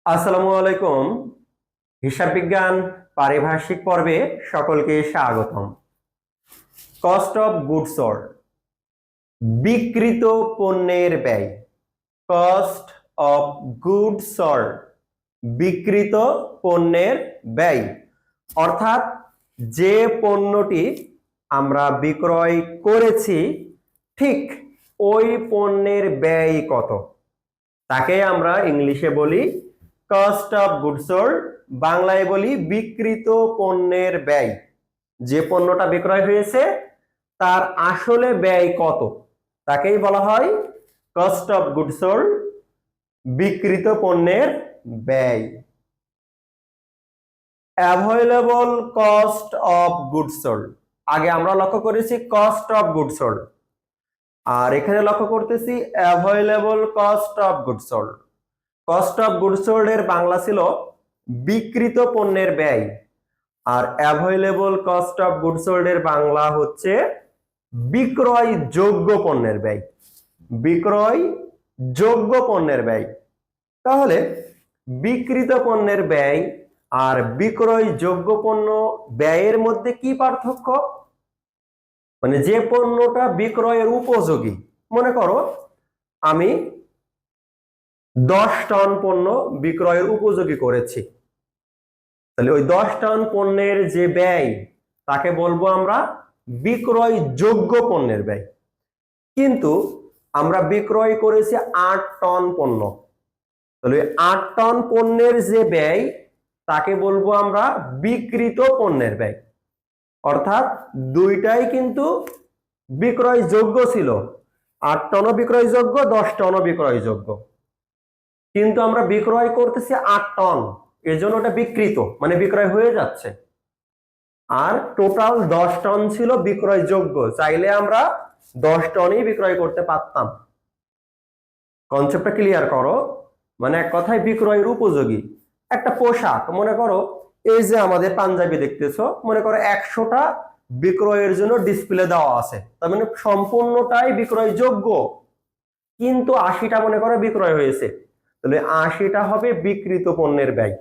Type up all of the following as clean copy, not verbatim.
আসসালামু আলাইকুম। হিসাব বিজ্ঞান পারিভাষিক পর্বে সকলকে স্বাগতম। কস্ট অফ গুডস সোল্ড, বিক্রিত পণ্যের ব্যয়। কস্ট অফ গুডস সোল্ড, বিক্রিত পণ্যের ব্যয়, অর্থাৎ যে পণ্যটি আমরা বিক্রয় করেছি ঠিক ওই পণ্যের ব্যয় কত, তাকে আমরা ইংলিশে বলি কস্ট অফ গুডস সোল্ড, বাংলায় বলি বিক্রিত পণ্যের ব্যয়। যে পণ্যটা বিক্রয় হয়েছে তার আসলে ব্যয় কত, তাকেই বলা হয় কস্ট অফ গুডস সোল্ড, বিক্রিত পণ্যের ব্যয়। Available cost of goods sold, আগে আমরা লক্ষ্য করেছি কস্ট অফ গুডস সোল্ড, আর এখানে লক্ষ্য করতেছি available cost of goods sold. Cost of goods sold এর বাংলা ছিল বিক্রিত পণ্যের ব্যয়, আর available cost of goods sold এর বাংলা হচ্ছে বিক্রয় যোগ্য পণ্যের ব্যয়। বিক্রয় যোগ্য পণ্যের ব্যয়। তাহলে বিক্রিত পণ্যের ব্যয় আর বিক্রয় যোগ্য পণ্য ব্যয়ের মধ্যে কি পার্থক্য? মানে যে পণ্যটা বিক্রয়ের উপযোগী, মনে করো আমি 10 টন পণ্য বিক্রয়ের উপযোগী করেছি, তাহলে ওই 10 টন পণ্যের যে ব্যয় তাকে বলবো আমরা বিক্রয় যোগ্য পণ্যের ব্যয়। কিন্তু আমরা বিক্রয় করেছি 8 টন পণ্য, তাহলে 8 টন পণ্যের যে ব্যয় তাকে বলবো আমরা বিক্রিত পণ্যের ব্যয়। অর্থাৎ দুইটাই কিন্তু বিক্রয় যোগ্য ছিল, 8 টনও বিক্রয় যোগ্য, 10 টনও বিক্রয় যোগ্য, কিন্তু আমরা বিক্রয় করতেছি 8 টন, এজন্য ওটা বিক্রিত, মানে বিক্রয় হয়ে যাচ্ছে। আর টোটাল 10 টন ছিল বিক্রয় যোগ্য, চাইলে আমরা 10 টনই বিক্রয় করতে পারতাম। কনসেপ্টটা ক্লিয়ার করো, মানে এক কথায় বিক্রয়ের উপযোগী। একটা পোশাক, মনে করো এই যে আমাদের পাঞ্জাবি দেখতেছো, মনে করো 100টা বিক্রয়ের জন্য ডিসপ্লে দেওয়া আছে, তার মানে সম্পূর্ণটাই বিক্রয় যোগ্য, কিন্তু 80টা মনে করো বিক্রয় হয়েছে, তাহলে 80টা হবে বিক্রিত পণ্যের ব্যয়।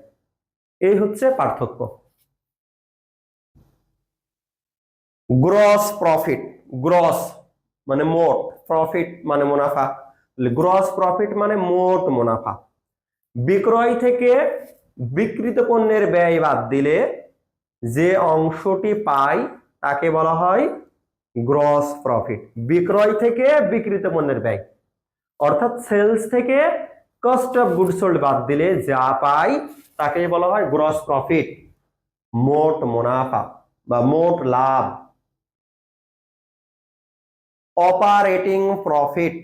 এই হচ্ছে পার্থক্য। গ্রস প্রফিট, গ্রস মানে মোট, প্রফিট মানে মুনাফা, গ্রস প্রফিট মানে মোট মুনাফা। বিক্রয় থেকে বিক্রিত পণ্যের ব্যয় বাদ দিলে যে অংশটি পাই তাকে বলা হয় গ্রস প্রফিট। বিক্রয় থেকে বিক্রিত পণ্যের ব্যয়, অর্থাৎ সেলস থেকে কস্ট অফ গুডস সোল্ড বাদ দিলে যা পাই তাকে বলা হয় গ্রস প্রফিট, মোট মুনাফা বা মোট লাভ। অপারেটিং প্রফিট,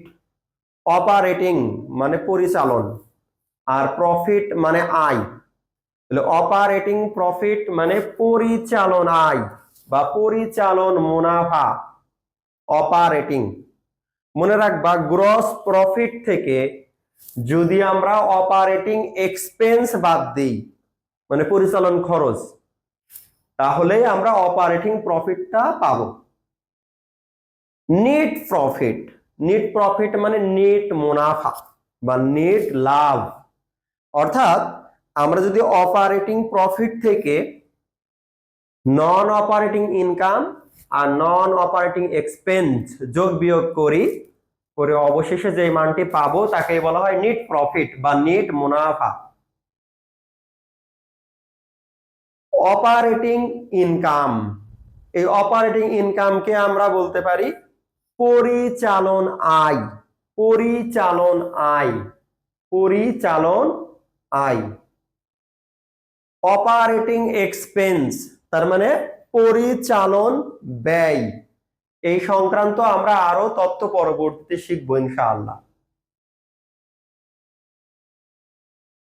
অপারেটিং মানে পরিচালন, আর প্রফিট মানে আয়, তাহলে অপারেটিং প্রফিট মানে পরিচালন আয় বা পরিচালন মুনাফা। অপারেটিং, মনে রাখবা গ্রস প্রফিট থেকে যদি আমরা অপারেটিং এক্সপেন্স বাদ দিই, মানে পরিচালন খরচ, তাহলে আমরা অপারেটিং প্রফিটটা পাবো। নেট প্রফিট, নেট প্রফিট মানে নেট মুনাফা বা নেট লাভ। অর্থাৎ আমরা যদি অপারেটিং প্রফিট থেকে নন অপারেটিং ইনকাম আর নন অপারেটিং এক্সপেন্স যোগ বিয়োগ করি, করে অবশেষে যে মানটি পাবো তাকে বলা হয় নেট প্রফিট বা নেট মুনাফা। অপারেটিং ইনকাম, এই অপারেটিং ইনকামকে আমরা বলতে পারি পরিচালন আয়। পরিচালন আয়, পরিচালন আয়। অপারেটিং এক্সপেন্স তার মানে পরিচালন ব্যয়। এই সংক্রান্ত আমরা আরো তথ্য পরবর্তীতে শিখবো ইনশাআল্লাহ।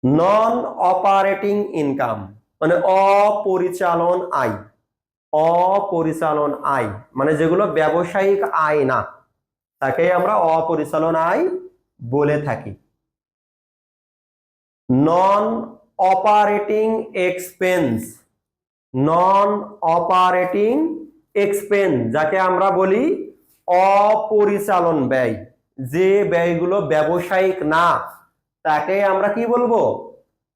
নন অপারেটিং ইনকাম মানে অপরিচালন আয়। অপরিচালন আয় মানে যেগুলো ব্যবসায়িক আয় না, তাকে আমরা অপরিচালন আয় বলে থাকি। নন অপারেটিং এক্সপেন্স, নন অপারেটিং এক্সপেন্স যাকে আমরা বলি অপরিচালন ব্যয়, যে ব্যয়গুলো ব্যবসায়িক না তাকে আমরা কি বলবো?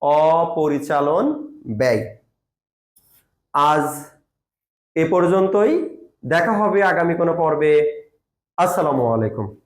অপরিচালন ব্যয়। আজ এ পর্যন্তই, দেখা হবে আগামী কোনো পর্বে। আসসালামু আলাইকুম।